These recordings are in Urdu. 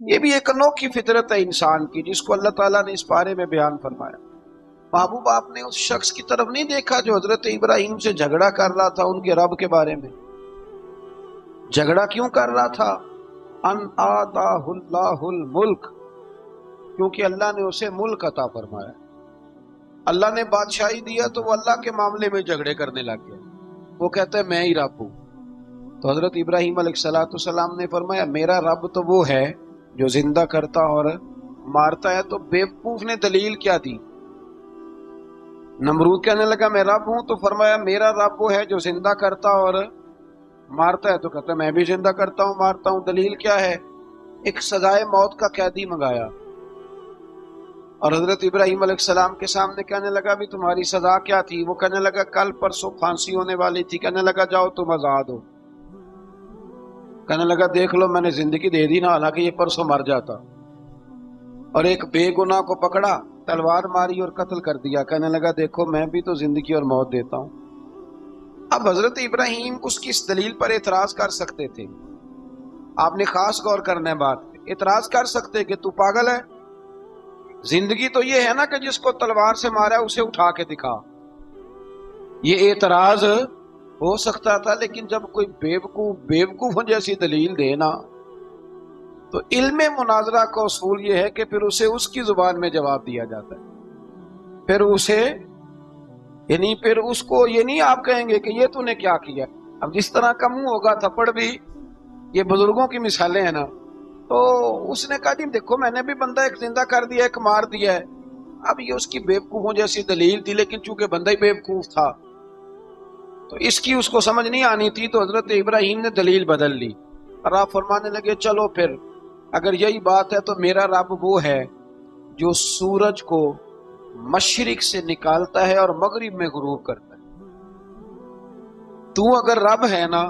یہ بھی ایک انوکھی فطرت ہے انسان کی جس کو اللہ تعالیٰ نے اس بارے میں بیان فرمایا۔ محبوب آپ نے اس شخص کی طرف نہیں دیکھا جو حضرت ابراہیم سے جھگڑا کر رہا تھا ان کے رب کے بارے میں۔ جھگڑا کیوں کر رہا تھا؟ ان آتاہ اللہ الملک، کیونکہ اللہ نے اسے ملک عطا فرمایا۔ اللہ نے بادشاہی دیا تو وہ اللہ کے معاملے میں جھگڑے کرنے لگ گیا۔ وہ کہتا ہے میں ہی رب ہوں۔ تو حضرت ابراہیم علیہ السلام نے فرمایا میرا رب تو وہ ہے جو زندہ کرتا اور مارتا ہے۔ تو بیوقوف نے دلیل کیا دی؟ نمرود کہنے لگا میں رب ہوں، تو فرمایا میرا رب وہ ہے جو زندہ کرتا اور مارتا ہے۔ تو کہتا ہے میں بھی زندہ کرتا ہوں مارتا ہوں، دلیل کیا ہے؟ ایک سزائے موت کا قیدی منگایا، اور حضرت ابراہیم علیہ السلام کے سامنے کہنے لگا بھی تمہاری سزا کیا تھی؟ وہ کہنے لگا کل پرسوں پھانسی ہونے والی تھی۔ کہنے لگا جاؤ تم آزاد ہو۔ کہنے لگا دیکھ لو میں نے زندگی دے دی نا، حالانکہ یہ پرسوں مر جاتا۔ اور ایک بے گناہ کو پکڑا، تلوار ماری اور قتل کر دیا۔ کہنے لگا دیکھو میں بھی تو زندگی اور موت دیتا ہوں۔ اب حضرت ابراہیم اس کی اس دلیل پر اعتراض کر سکتے تھے، آپ نے خاص غور کرنا ہے بات پہ۔ اعتراض کر سکتے کہ تو پاگل ہے، زندگی تو یہ ہے نا کہ جس کو تلوار سے مارا اسے اٹھا کے دکھا۔ یہ اعتراض ہو سکتا تھا، لیکن جب کوئی بیوقوف جیسی دلیل دینا تو علم مناظرہ کا اصول یہ ہے کہ پھر اسے اس کی زبان میں جواب دیا جاتا ہے۔ پھر اس کو یہ نہیں آپ کہیں گے کہ یہ تو نے کیا کیا۔ اب جس طرح کا منہ ہوگا تھپڑ بھی، یہ بزرگوں کی مثالیں ہیں نا، تو اس نے کہا جی دیکھو میں نے بھی بندہ ایک زندہ کر دیا ایک مار دیا ہے۔ اب یہ اس کی بیوقوفوں جیسی دلیل تھی، لیکن چونکہ بندہ ہی بیوقوف تھا تو اس کی اس کو سمجھ نہیں آنی تھی، تو حضرت ابراہیم نے دلیل بدل لی اور آپ فرمانے لگے چلو پھر اگر یہی بات ہے تو میرا رب وہ ہے جو سورج کو مشرق سے نکالتا ہے اور مغرب میں غروب کرتا ہے۔ تو اگر رب ہے نا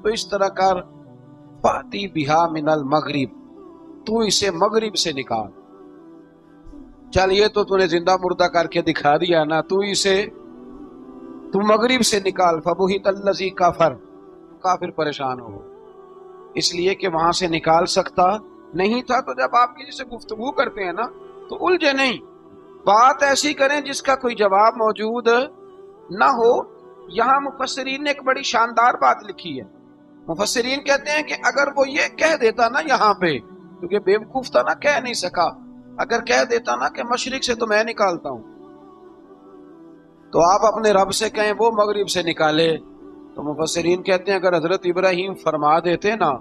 تو اس طرح کر فاتی بہا من المغرب، تو اسے مغرب سے نکال۔ چل یہ تو نے زندہ مردہ کر کے دکھا دیا نا، تو مغرب سے نکال۔ فبہت الذی کفر، کافر پریشان ہو، اس لیے کہ وہاں سے نکال سکتا نہیں تھا۔ تو جب آپ کسی سے گفتگو کرتے ہیں نا تو الجھے نہیں، بات ایسی کریں جس کا کوئی جواب موجود نہ ہو۔ یہاں مفسرین نے ایک بڑی شاندار بات لکھی ہے۔ مفسرین کہتے ہیں کہ اگر وہ یہ کہہ دیتا نا یہاں پہ، کیونکہ بیوقوف تھا نا کہہ نہیں سکا، اگر کہہ دیتا نا کہ مشرق سے تو میں نکالتا ہوں، تو آپ اپنے رب سے کہیں وہ مغرب سے نکالے۔ تو مفسرین کہتے ہیں اگر حضرت ابراہیم فرما دیتے نا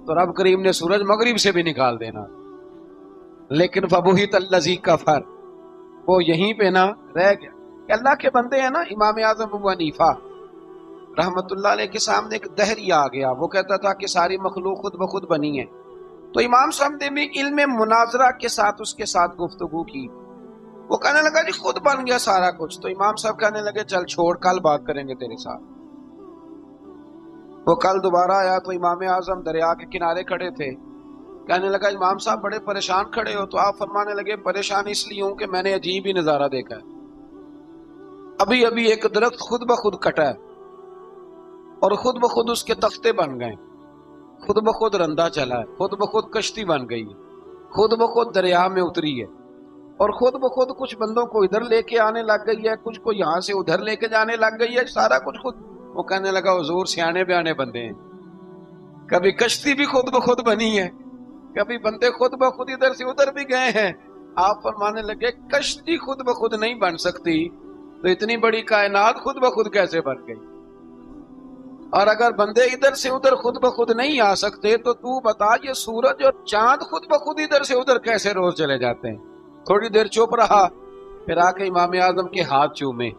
تو رب کریم نے سورج مغرب سے بھی نکال دینا، لیکن فبہت الذی کفر، وہ یہیں پہ نہ رہ گیا۔ کہ اللہ کے بندے ہیں نا، امام اعظم ابو حنیفہ رحمت اللہ علیہ کے سامنے ایک دہری آ گیا، وہ کہتا تھا کہ ساری مخلوق خود بخود بنی ہے۔ تو امام صاحب نے بھی علم مناظرہ کے ساتھ اس کے ساتھ گفتگو کی۔ وہ کہنے لگا جی خود بن گیا سارا کچھ۔ تو امام صاحب کہنے لگے چل چھوڑ، کل بات کریں گے تیرے ساتھ۔ وہ کل دوبارہ آیا تو امام اعظم دریا کے کنارے کھڑے تھے۔ کہنے لگا امام صاحب بڑے پریشان کھڑے ہو؟ تو آپ فرمانے لگے پریشان اس لیے ہوں کہ میں نے عجیب ہی نظارہ دیکھا ہے۔ ابھی ابھی ایک درخت خود بخود کٹا ہے اور خود بخود اس کے تختے بن گئے، خود بخود رندا چلا ہے، خود بخود کشتی بن گئی ہے، خود بخود دریا میں اتری ہے، اور خود بخود کچھ بندوں کو ادھر لے کے آنے لگ گئی ہے، کچھ کو یہاں سے ادھر لے کے جانے لگ گئی ہے، سارا کچھ خود۔ وہ کہنے لگا حضور سیانے بیانے بندے ہیں، کبھی کشتی بھی خود بخود بنی ہے، کبھی بندے خود بخود ادھر سے ادھر بھی گئے ہیں۔ آپ فرمانے لگے کشتی خود بخود نہیں بن سکتی تو اتنی بڑی کائنات خود بخود کیسے بن گئی؟ اور اگر بندے ادھر سے ادھر خود بخود نہیں آ سکتے تو بتا یہ سورج اور چاند خود بخود ادھر سے ادھر کیسے روز چلے جاتے ہیں؟ تھوڑی دیر چپ رہا، پھر آ کے امام اعظم کے ہاتھ چومے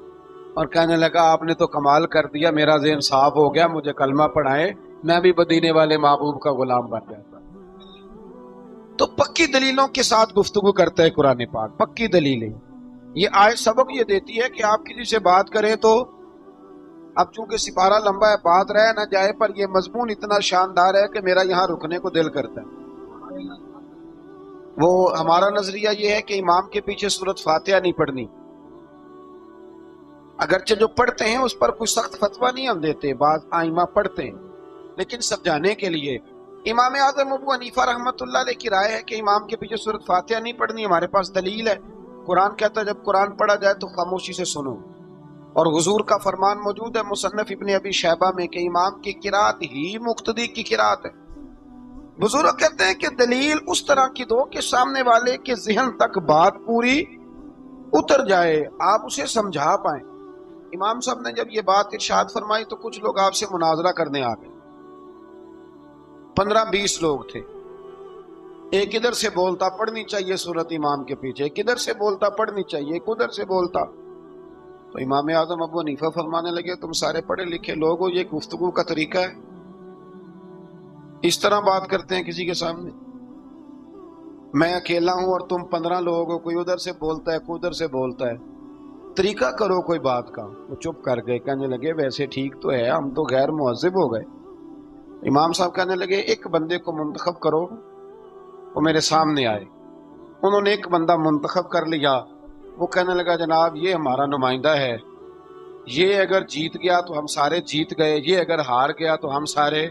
اور کہنے لگا آپ نے تو کمال کر دیا، میرا ذہن صاف ہو گیا، مجھے کلمہ پڑھائے، میں بھی مدینے والے محبوب کا غلام بن جاتا۔ تو پکی دلیلوں کے ساتھ گفتگو کرتا ہے قرآن پاک، پکی دلیلیں۔ یہ آیت سبق یہ دیتی ہے کہ آپ کسی سے بات کریں تو اب چونکہ سپارہ لمبا ہے بات رہ نہ جائے، پر یہ مضمون اتنا شاندار ہے کہ میرا یہاں رکنے کو دل کرتا ہے۔ وہ ہمارا نظریہ یہ ہے کہ امام کے پیچھے سورۃ فاتحہ نہیں پڑھنی، اگرچہ جو پڑھتے ہیں اس پر کوئی سخت فتویٰ نہیں ہم دیتے، بعض آئمہ پڑھتے ہیں، لیکن سمجھانے کے لیے امام اعظم ابو حنیفہ رحمۃ اللہ علیہ کی رائے ہے کہ امام کے پیچھے سورۃ فاتحہ نہیں پڑھنی. ہمارے پاس دلیل ہے، قرآن کہتا ہے جب قرآن پڑھا جائے تو خاموشی سے سنو، اور حضور کا فرمان موجود ہے مصنف ابن ابی شیبہ میں کہ امام کی قرات ہی مقتدی کی قرات ہے. بزرگ کہتے ہیں کہ دلیل اس طرح کی دو کہ سامنے والے کے ذہن تک بات پوری اتر جائے، آپ اسے سمجھا پائیں. امام صاحب نے جب یہ بات ارشاد فرمائی تو کچھ لوگ آپ سے مناظرہ کرنے آ گئے. 15-20 لوگ تھے. ایک ادھر سے بولتا پڑھنی چاہیے صورت امام کے پیچھے، ایک ادھر سے بولتا پڑھنی چاہیے، ایک ادھر سے بولتا. تو امام اعظم ابو حنیفہ فرمانے لگے تم سارے پڑھے لکھے لوگ ہو، یہ گفتگو کا طریقہ ہے؟ اس طرح بات کرتے ہیں کسی کے سامنے؟ میں اکیلا ہوں اور تم 15 لوگ ہو، کوئی ادھر سے بولتا ہے کوئی ادھر سے بولتا ہے، طریقہ کرو کوئی بات کا. وہ چپ کر گئے، کہنے لگے ویسے ٹھیک تو ہے، ہم تو غیر مہذب ہو گئے. امام صاحب کہنے لگے ایک بندے کو منتخب کرو، وہ میرے سامنے آئے. انہوں نے ایک بندہ منتخب کر لیا. وہ کہنے لگا جناب یہ ہمارا نمائندہ ہے، یہ اگر جیت گیا تو ہم سارے جیت گئے، یہ اگر ہار گیا تو ہم سارے.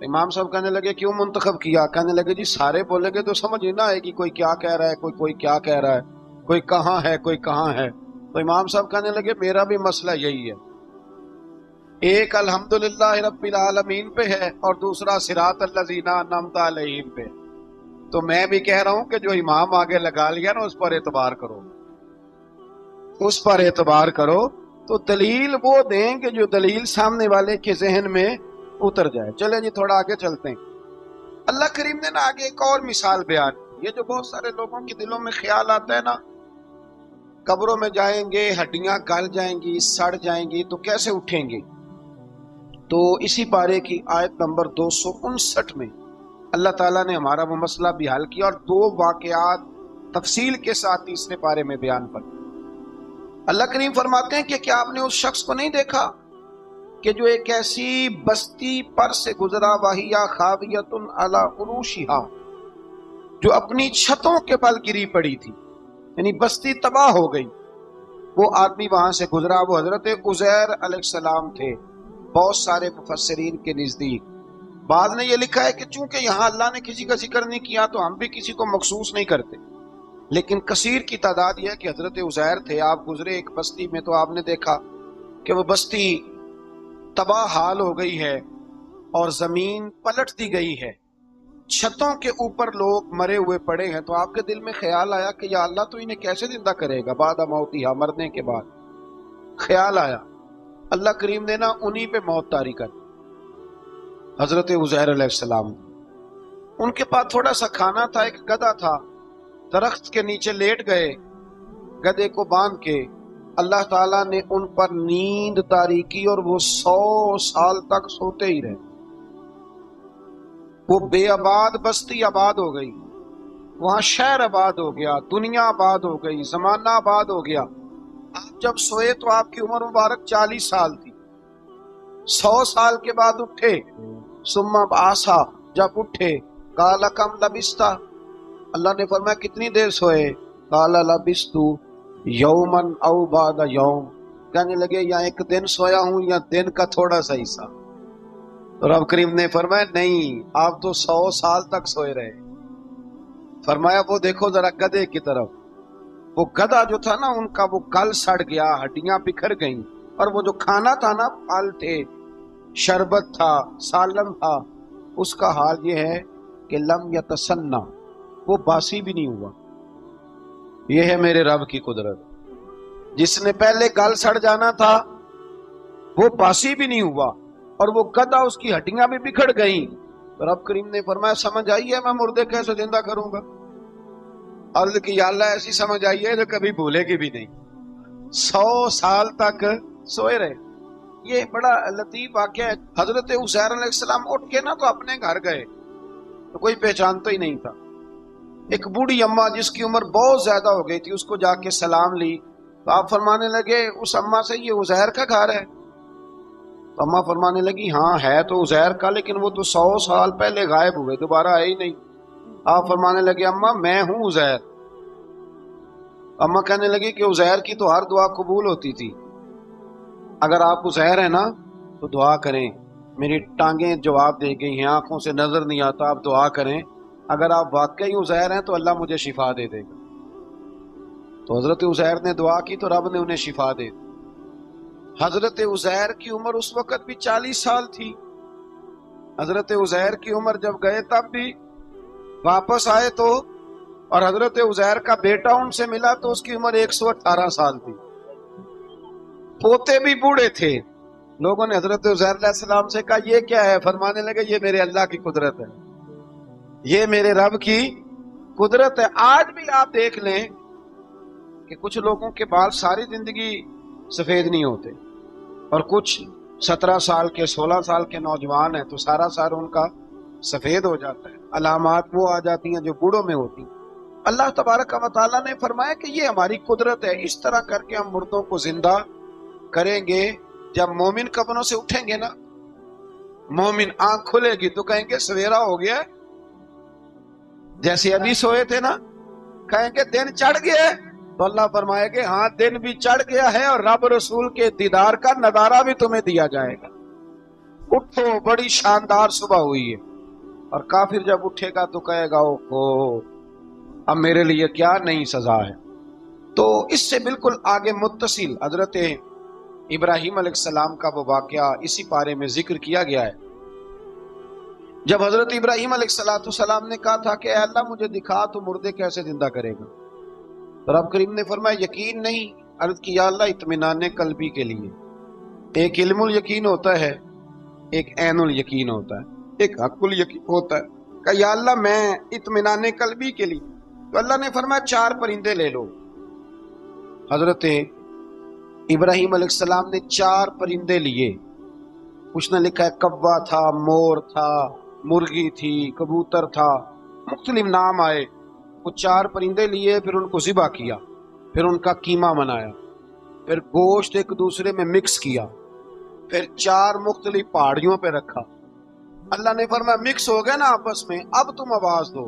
امام صاحب کہنے لگے کیوں منتخب کیا؟ کہنے لگے جی سارے بولیں گے تو سمجھ نہ آئے گی کوئی کیا کہہ رہا ہے، کوئی کیا کہہ رہا ہے، کوئی کہاں ہے کوئی کہاں ہے. تو امام صاحب کہنے لگے میرا بھی مسئلہ یہی ہے، ایک الحمدللہ رب العالمین پہ ہے اور دوسرا صراط الذین انعمت علیہم پہ. تو میں بھی کہہ رہا ہوں کہ جو امام آگے لگا لیا نا اس پر اعتبار کرو، اس پر اعتبار کرو. تو دلیل وہ دیں کہ جو دلیل سامنے والے کے ذہن میں اتر جائے. چلیں جی تھوڑا آگے چلتے ہیں. اللہ کریم نے نا آگے ایک اور مثال بیان کی. یہ جو بہت سارے لوگوں کے دلوں میں خیال آتا ہے نا قبروں میں جائیں گے ہڈیاں گل جائیں گی سڑ جائیں گی تو کیسے اٹھیں گے، تو اسی پارے کی آیت نمبر 259 میں اللہ تعالیٰ نے ہمارا وہ مسئلہ بھی حل کیا اور 2 واقعات تفصیل کے ساتھ تیسرے پارے میں بیان پر. اللہ کریم فرماتے ہیں کہ کیا آپ نے اس شخص کو نہیں دیکھا کہ جو ایک ایسی بستی پر سے گزرا وَهِيَ خَاوِيَةٌ عَلَىٰ عُرُوشِهَا، جو اپنی چھتوں کے بل گری پڑی تھی، یعنی بستی تباہ ہو گئی. وہ آدمی وہاں سے گزرا، وہ حضرت عزیر علیہ السلام تھے. بہت سارے مفسرین کے نزدیک بعض نے یہ لکھا ہے کہ چونکہ یہاں اللہ نے کسی کا ذکر نہیں کیا تو ہم بھی کسی کو مخصوص نہیں کرتے، لیکن کثیر کی تعداد یہ ہے کہ حضرت عزیر تھے. آپ گزرے ایک بستی میں تو آپ نے دیکھا کہ وہ بستی تباہ حال ہو گئی ہے اور زمین پلٹ دی گئی ہے، چھتوں کے اوپر لوگ مرے ہوئے پڑے ہیں. تو آپ کے دل میں خیال آیا کہ یا اللہ تو انہیں کیسے زندہ کرے گا بعد موتہا، مرنے کے بعد. خیال آیا، اللہ کریم نے نا انہی پہ موت طاری کر. حضرت عزیر علیہ السلام ان کے پاس تھوڑا سا کھانا تھا، ایک گدھا تھا، درخت کے نیچے لیٹ گئے گدھے کو باندھ کے. اللہ تعالیٰ نے ان پر نیند طاری کی اور وہ 100 سال تک سوتے ہی رہے. وہ بے آباد بستی آباد ہو گئی، وہاں شہر آباد ہو گیا، دنیا آباد ہو گئی، زمانہ آباد ہو گیا. آپ جب سوئے تو آپ کی عمر مبارک 40 سال تھی. 100 سال کے بعد اٹھے، ثم بعثا، جب اٹھے قال کم لبثت، اللہ نے فرمایا کتنی دیر سوئے؟ قال لبثت یوما او بعد یوم، کہنے لگے یا ایک دن سویا ہوں یا دن کا تھوڑا سا حصہ. رب کریم نے فرمایا نہیں، آپ تو 100 سال تک سوئے رہے. فرمایا وہ دیکھو ذرا گدھے کی طرف. وہ گدھا جو تھا نا ان کا وہ گل سڑ گیا، ہڈیاں بکھر گئیں، اور وہ جو کھانا تھا نا پھل تھے، شربت تھا، سالن تھا، اس کا حال یہ ہے کہ لم یتسنہ، وہ باسی بھی نہیں ہوا. یہ ہے میرے رب کی قدرت. جس نے پہلے گل سڑ جانا تھا وہ باسی بھی نہیں ہوا اور وہ گدھا اس کی ہڈیاں بھی بکھر گئیں. رب کریم نے فرمایا سمجھ آئی ہے میں مردے کیسے زندہ کروں گا؟ عرض کی یا اللہ ایسی سمجھ آئی ہے جو کبھی بھولے گی بھی نہیں. 100 سال تک سوئے رہے. یہ بڑا لطیف واقعہ ہے. حضرت عزیر علیہ السلام اٹھ کے نا تو اپنے گھر گئے تو کوئی پہچانتا ہی نہیں تھا. ایک بوڑھی اماں جس کی عمر بہت زیادہ ہو گئی تھی اس کو جا کے سلام لی تو آپ فرمانے لگے اس اماں سے یہ عزیر کا گھر ہے؟ تو اماں فرمانے لگی ہاں ہے تو عزیر کا، لیکن وہ تو 100 سال پہلے غائب ہوئے، دوبارہ آئے ہی نہیں. آپ فرمانے لگے اماں میں ہوں عزیر. اماں کہنے لگی کہ عزیر کی تو ہر دعا قبول ہوتی تھی، اگر آپ عزیر ہیں نا تو دعا کریں. میری ٹانگیں جواب دے گئی ہیں، آنکھوں سے نظر نہیں آتا، آپ دعا کریں، اگر آپ واقعی عزیر ہیں تو اللہ مجھے شفا دے دے گا۔ تو حضرت عزیر نے دعا کی تو رب نے انہیں شفا دے دی۔ حضرت عزیر کی عمر اس وقت بھی 40 سال تھی۔ حضرت عزیر کی عمر جب گئے تب بھی، واپس آئے تو، اور حضرت عزیر کا بیٹا ان سے ملا تو اس کی عمر 118 سال تھی، پوتے بھی بوڑھے تھے۔ لوگوں نے حضرت عزیر علیہ السلام سے کہا یہ کیا ہے؟ فرمانے لگے یہ میرے اللہ کی قدرت ہے، یہ میرے رب کی قدرت ہے۔ آج بھی آپ دیکھ لیں کہ کچھ لوگوں کے بال ساری زندگی سفید نہیں ہوتے، اور کچھ 17 سال کے 16 سال کے نوجوان ہیں تو سارا سال ان کا سفید ہو جاتا ہے۔ علامات وہ آ جاتی ہیں جو بوڑھوں میں ہوتی ہیں۔ اللہ تبارک و تعالیٰ نے فرمایا کہ یہ ہماری قدرت ہے، اس طرح کر کے ہم مردوں کو زندہ کریں گے۔ جب مومن قبروں سے اٹھیں گے نا، مومن آنکھ کھلے گی تو کہیں گے سویرا ہو گیا، جیسے ابھی سوئے تھے نا، کہیں گے دن چڑھ گیا ہے، تو اللہ فرمائے کہ ہاں دن بھی چڑھ گیا ہے اور رب رسول کے دیدار کا نظارہ بھی تمہیں دیا جائے گا۔ اٹھو، بڑی شاندار صبح ہوئی ہے۔ اور کافر جب اٹھے گا تو کہے گا اوہ اب میرے لیے کیا نئی سزا ہے۔ تو اس سے بالکل آگے متصل حضرت ابراہیم علیہ السلام کا وہ واقعہ اسی پارے میں ذکر کیا گیا ہے۔ جب حضرت ابراہیم علیہ السلام نے کہا تھا کہ اے اللہ مجھے دکھا تو مردے کیسے زندہ کرے گا، تو رب کریم نے فرمایا یقین نہیں، عرض کی یا اللہ اطمینان قلبی کے لیے۔ ایک علم الیقین ہوتا ہے، ایک عین الیقین ہوتا ہے، ایک حق الیقین ہوتا ہے۔ کہ یا اللہ میں اطمینان قلبی کے لیے، تو اللہ نے فرمایا 4 پرندے لے لو۔ حضرت ابراہیم علیہ السلام نے 4 پرندے لیے۔ کچھ نے لکھا ہے کوا تھا، مور تھا، مرغی تھی، کبوتر تھا، مختلف نام آئے۔ وہ 4 پرندے لیے، پھر ان کو ذبح کیا، پھر ان کا قیمہ بنایا، پھر گوشت ایک دوسرے میں مکس کیا، پھر 4 مختلف پہاڑیوں پہ رکھا۔ اللہ نے فرمایا مکس ہو گئے نا آپس میں، اب تم آواز دو۔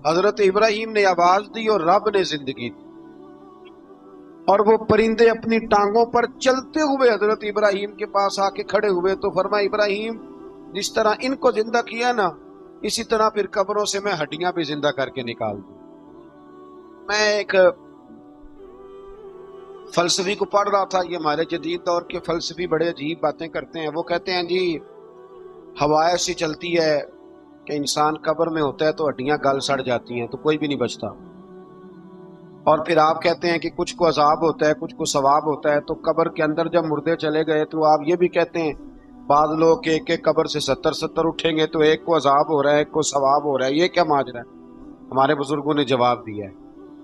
حضرت ابراہیم نے آواز دی اور رب نے زندگی دی، اور وہ پرندے اپنی ٹانگوں پر چلتے ہوئے حضرت ابراہیم کے پاس آ کے کھڑے ہوئے۔ تو فرمایا ابراہیم جس طرح ان کو زندہ کیا نا، اسی طرح پھر قبروں سے میں ہڈیاں بھی زندہ کر کے نکال دوں۔ میں ایک فلسفی کو پڑھ رہا تھا، یہ ہمارے جدید دور کے فلسفی بڑے عجیب باتیں کرتے ہیں۔ وہ کہتے ہیں جی ہوا ایسی چلتی ہے کہ انسان قبر میں ہوتا ہے تو ہڈیاں گل سڑ جاتی ہیں تو کوئی بھی نہیں بچتا، اور پھر آپ کہتے ہیں کہ کچھ کو عذاب ہوتا ہے کچھ کو ثواب ہوتا ہے۔ تو قبر کے اندر جب مردے چلے گئے تو آپ یہ بھی کہتے ہیں بعض لوگ کہ ایک قبر سے 70 اٹھیں گے تو ایک کو عذاب ہو رہا ہے ایک کو ثواب ہو رہا ہے، یہ کیا ماجرا ہے؟ ہمارے بزرگوں نے جواب دیا ہے،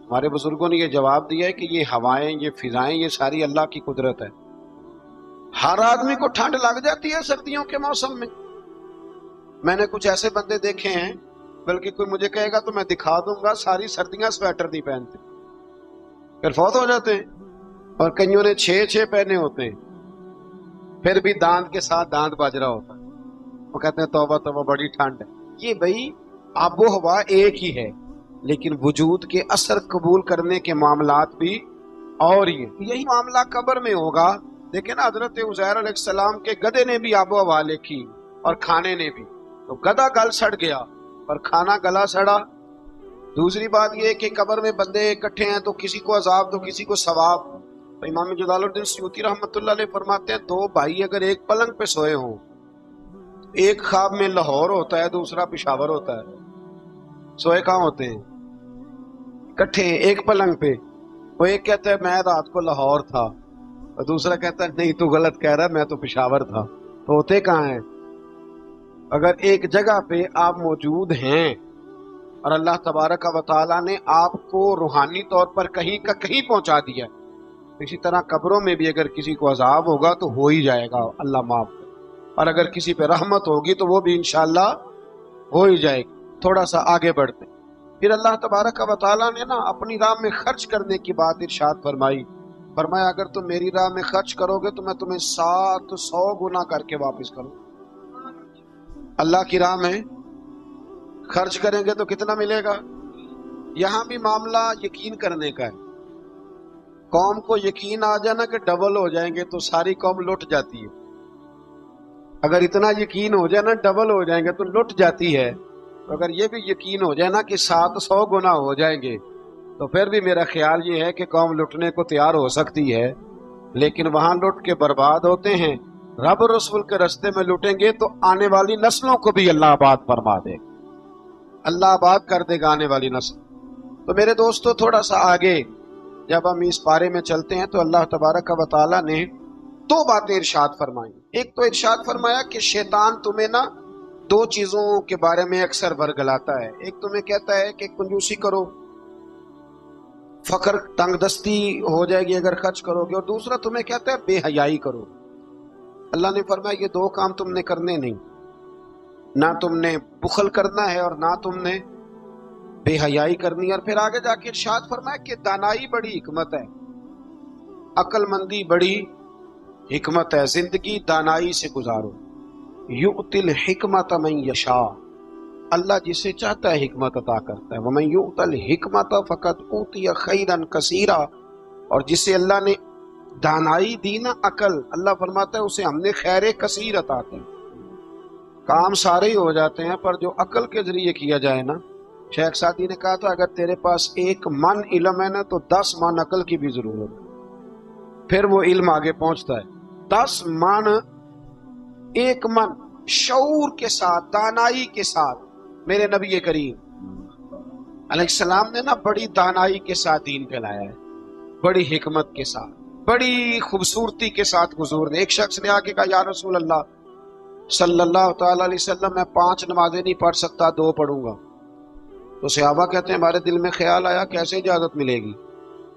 ہمارے بزرگوں نے یہ جواب دیا ہے کہ یہ ہوائیں، یہ فضائیں، یہ ساری اللہ کی قدرت ہے۔ ہر آدمی کو ٹھنڈ لگ جاتی ہے سردیوں کے موسم میں۔ میں نے کچھ ایسے بندے دیکھے ہیں، بلکہ کوئی مجھے کہے گا تو میں دکھا دوں گا، ساری سردیاں سویٹر نہیں پہنتے، پھر فوت ہو جاتے ہیں۔ اور کئیوں نے 6 پہنے ہوتے ہیں، پھر بھی دانت کے ساتھ دانت بج رہا ہوتا ہے، وہ کہتے ہیں توبہ توبہ بڑی ٹھنڈ ہے۔ یہ بھائی آب و ہوا ایک ہی ہے، لیکن وجود کے اثر قبول کرنے کے معاملات بھی اور ہی ہیں۔ یہی معاملہ قبر میں ہوگا۔ دیکھیں نا حضرت عزیر علیہ السلام کے گدھے نے بھی آب و ہوا لکھی اور کھانے نے بھی، تو گدھا گل سڑ گیا اور کھانا گلا سڑا۔ دوسری بات یہ کہ قبر میں بندے اکٹھے ہیں تو کسی کو عذاب تو کسی کو ثواب۔ تو امام جلال الدین سیوطی رحمۃ اللہ علیہ فرماتے ہیں 2 بھائی اگر ایک پلنگ پہ سوئے ہوں، ایک خواب میں لاہور ہوتا ہے دوسرا پشاور ہوتا ہے، سوئے کہاں ہوتے ہیں؟ اکٹھے ایک پلنگ پہ۔ وہ ایک کہتا ہے میں رات کو لاہور تھا، اور دوسرا کہتا ہے نہیں تو غلط کہہ رہا، میں تو پشاور تھا، تو ہوتے کہاں ہیں؟ اگر ایک جگہ پہ آپ موجود ہیں اور اللہ تبارک و تعالیٰ نے آپ کو روحانی طور پر کہیں کا کہیں پہنچا دیا، اسی طرح قبروں میں بھی اگر کسی کو عذاب ہوگا تو ہو ہی جائے گا، اللہ معاف کرے، اور اگر کسی پہ رحمت ہوگی تو وہ بھی انشاءاللہ ہو ہی جائے گی۔ تھوڑا سا آگے بڑھتے ہیں۔ پھر اللہ تبارک و تعالیٰ نے نا اپنی راہ میں خرچ کرنے کی بات ارشاد فرمائی۔ فرمایا اگر تم میری راہ میں خرچ کرو گے تو میں تمہیں 700 گنا کر کے واپس کروں۔ اللہ کی راہ میں خرچ کریں گے تو کتنا ملے گا؟ یہاں بھی معاملہ یقین کرنے کا ہے۔ قوم کو یقین آ جانا کہ ڈبل ہو جائیں گے تو ساری قوم لٹ جاتی ہے، اگر اتنا یقین ہو جائے نا ڈبل ہو جائیں گے تو لٹ جاتی ہے، اگر یہ بھی یقین ہو جائے نا کہ 700 گنا ہو جائیں گے تو پھر بھی میرا خیال یہ ہے کہ قوم لٹنے کو تیار ہو سکتی ہے، لیکن وہاں لٹ کے برباد ہوتے ہیں۔ رب رسول کے رستے میں لٹیں گے تو آنے والی نسلوں کو بھی اللہ آباد فرما دے گا، اللہ آباد کر دے گا آنے والی نسل۔ تو میرے دوستو تھوڑا سا آگے جب ہم اس پارے میں چلتے ہیں تو اللہ تبارک و تعالیٰ نے 2 باتیں ارشاد فرمائی۔ ایک تو ارشاد فرمایا کہ شیطان تمہیں نا 2 چیزوں کے بارے میں اکثر ورگلاتا ہے، ایک تمہیں کہتا ہے کہ کنجوسی کرو، فقر تنگ دستی ہو جائے گی اگر خرچ کرو گے، اور دوسرا تمہیں کہتا ہے بے حیائی کرو۔ اللہ نے فرمایا یہ 2 کام تم نے کرنے نہیں، نہ تم نے بخل کرنا ہے اور نہ تم نے بے حیائی کرنی ہے۔ اور پھر آگے جا کے ارشاد فرمایا کہ دانائی بڑی حکمت ہے، عقل مندی بڑی حکمت ہے، زندگی دانائی سے گزارو۔ یؤتی الحکمت من یشاء، اللہ جسے چاہتا ہے حکمت عطا کرتا ہے۔ ومن یؤت الحکمت فقد اوتی خیرا کثیرا، اور جسے اللہ نے دانائی دی نا، عقل، اللہ فرماتا ہے اسے ہم نے خیر کثیر عطا کی۔ کام سارے ہی ہو جاتے ہیں پر جو عقل کے ذریعے کیا جائے نا، شیخ سعدی نے کہا تھا اگر تیرے پاس 1 من علم ہے نا تو 10 من عقل کی بھی ضرورت ہے، پھر وہ علم آگے پہنچتا ہے۔ 10 من، 1 من شعور کے ساتھ، دانائی کے ساتھ۔ میرے نبی کریم علیہ السلام نے نا بڑی دانائی کے ساتھ دین پھیلایا ہے، بڑی حکمت کے ساتھ، بڑی خوبصورتی کے ساتھ حضور نے۔ ایک شخص نے آ کے کہا یا رسول اللہ صلی اللہ تعالی علیہ وسلم میں 5 نمازیں نہیں پڑھ سکتا، 2 پڑھوں گا۔ تو صحابہ کہتے ہیں ہمارے دل میں خیال آیا کیسے اجازت ملے گی،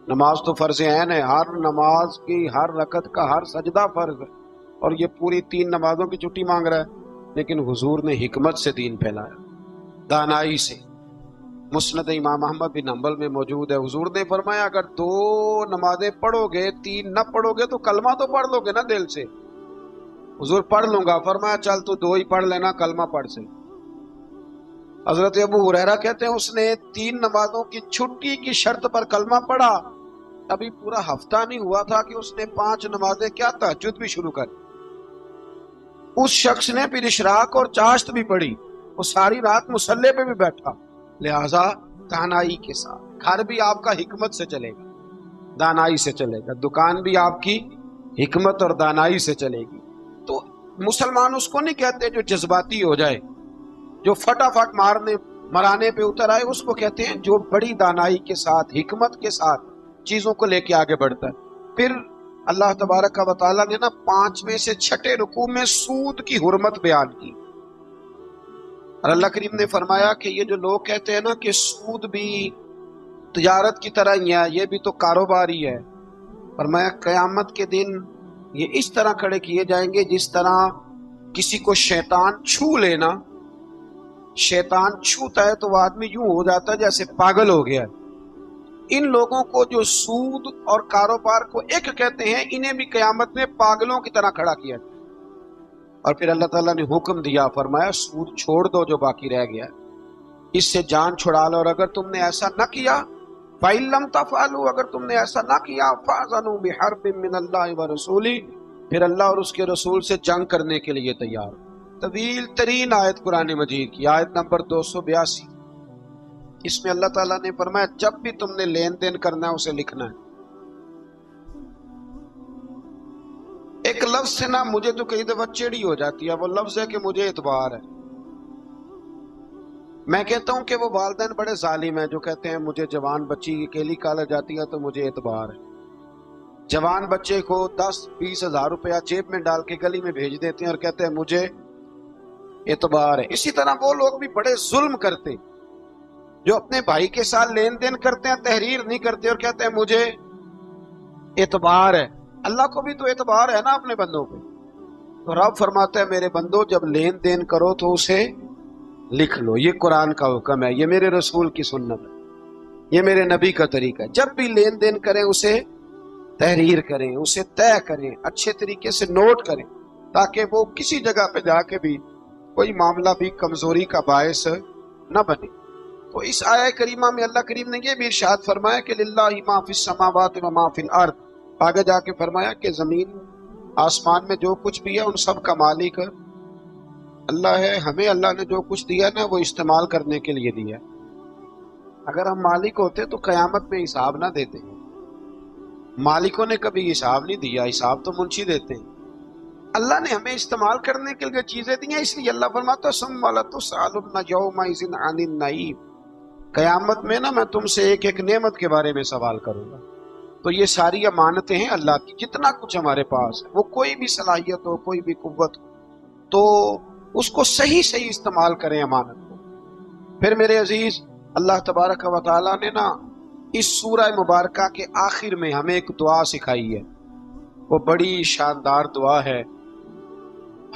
نماز تو فرض عین ہے، ہر نماز کی ہر رکعت کا ہر سجدہ فرض ہے، اور یہ پوری 3 نمازوں کی چھٹی مانگ رہا ہے۔ لیکن حضور نے حکمت سے دین پھیلایا، دانائی سے۔ مسند امام احمد بن حنبل میں موجود ہے، حضور نے فرمایا اگر 2 نمازیں پڑھو گے، 3 نہ پڑھو گے تو کلمہ تو پڑھ لو گے نا دل سے۔ حضور پڑھ لوں گا، فرمایا چل تو 2 ہی پڑھ لینا، کلمہ پڑھ سے۔ حضرت ابو ہریرہ کہتے ہیں اس نے 3 نمازوں کی چھٹی کی شرط پر کلمہ پڑھا، ابھی پورا ہفتہ نہیں ہوا تھا کہ اس نے 5 نمازیں کیا تہجد بھی شروع کر۔ اس شخص نے پھر اشراق اور چاشت بھی پڑھی، وہ ساری رات مصلی پہ بھی بیٹھا۔ لہذا دانائی کے ساتھ گھر بھی آپ کا حکمت سے چلے گا، دانائی سے چلے گا، دکان بھی آپ کی حکمت اور دانائی سے چلے گی۔ تو مسلمان اس کو نہیں کہتے جو جذباتی ہو جائے، جو فٹافٹ مرانے پہ اتر آئے، اس کو کہتے ہیں جو بڑی دانائی کے ساتھ، حکمت کے ساتھ چیزوں کو لے کے آگے بڑھتا ہے۔ پھر اللہ تبارک و تعالیٰ نے نا 5ویں سے 6ٹھے رکوع میں سود کی حرمت بیان کی، اور اللہ کریم نے فرمایا کہ یہ جو لوگ کہتے ہیں نا کہ سود بھی تجارت کی طرح ہی ہے، یہ بھی تو کاروبار ہی ہے، فرمایا قیامت کے دن یہ اس طرح کھڑے کیے جائیں گے جس طرح کسی کو شیطان چھو لینا، شیطان چھوتا ہے تو وہ آدمی یوں ہو جاتا ہے جیسے پاگل ہو گیا ہے۔ ان لوگوں کو جو سود اور کاروبار کو ایک کہتے ہیں، انہیں بھی قیامت میں پاگلوں کی طرح کھڑا کیا۔ اور پھر اللہ تعالیٰ نے حکم دیا، فرمایا سود چھوڑ دو جو باقی رہ گیا، اس سے جان چھڑا لو، اور اگر تم نے ایسا نہ کیا فَإِن لَمْ تَفْعَلُوا، اگر تم نے ایسا نہ کیا فَأْذَنُوا بِحَرْبٍ مِّنَ اللَّهِ وَرَسُولِهِ، پھر اللہ اور اس کے رسول سے جنگ کرنے کے لیے تیار۔ طویل ترین آیت قرآن مجید کی، آیت نمبر 282، اس میں اللہ تعالیٰ نے فرمایا جب بھی تم نے لین دین کرنا ہے اسے لکھنا ہے۔ ایک لفظ سے نا مجھے تو کئی دفعہ چڑی ہو جاتی ہے، وہ لفظ ہے کہ مجھے اعتبار ہے۔ میں کہتا ہوں کہ وہ والدین بڑے ظالم ہیں جو کہتے ہیں مجھے جوان بچی کی کیلی کالج جاتی ہے تو مجھے اعتبار ہے۔ جوان بچے کو 10-20 ہزار روپیہ جیب میں ڈال کے گلی میں بھیج دیتے ہیں اور کہتے ہیں مجھے اعتبار ہے۔ اسی طرح وہ لوگ بھی بڑے ظلم کرتے جو اپنے بھائی کے ساتھ لین دین کرتے ہیں، تحریر نہیں کرتے اور کہتے ہیں مجھے اعتبار ہے۔ اللہ کو بھی تو اعتبار ہے نا اپنے بندوں پہ۔ تو رب فرماتا ہے میرے بندو جب لین دین کرو تو اسے لکھ لو، یہ قرآن کا حکم ہے، یہ میرے رسول کی سنت ہے، یہ میرے نبی کا طریقہ ہے۔ جب بھی لین دین کریں اسے تحریر کریں، اسے طے کریں، اچھے طریقے سے نوٹ کریں، تاکہ وہ کسی جگہ پہ جا کے بھی کوئی معاملہ بھی کمزوری کا باعث نہ بنے۔ تو اس آیہ کریمہ میں اللہ کریم نے یہ بھی ارشاد فرمایا کہ للہ ما فی السماوات و ما فی الارض، آگے جا کے فرمایا کہ زمین آسمان میں جو کچھ بھی ہے ان سب کا مالک اللہ ہے، ہمیں اللہ نے جو کچھ دیا نا وہ استعمال کرنے کے لیے دیا۔ اگر ہم مالک ہوتے تو قیامت میں حساب نہ دیتے۔ مالکوں نے کبھی حساب نہیں دیا، حساب تو منشی دیتے ہیں۔ اللہ نے ہمیں استعمال کرنے کے لیے چیزیں دی ہیں، اس لیے اللہ فرماتا ہے ثم لتسألن یومئذ عن النعیم، قیامت میں نا میں تم سے ایک ایک نعمت کے بارے میں سوال کروں گا۔ تو یہ ساری امانتیں ہیں اللہ کی، جتنا کچھ ہمارے پاس ہے، وہ کوئی بھی صلاحیت ہو، کوئی بھی قوت ہو، تو اس کو صحیح صحیح استعمال کریں امانت کو۔ پھر میرے عزیز، اللہ تبارک و تعالیٰ نے نا اس سورہ مبارکہ کے آخر میں ہمیں ایک دعا سکھائی ہے، وہ بڑی شاندار دعا ہے،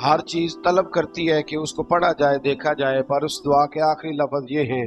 ہر چیز طلب کرتی ہے کہ اس کو پڑھا جائے، دیکھا جائے، پر اس دعا کے آخری لفظ یہ ہیں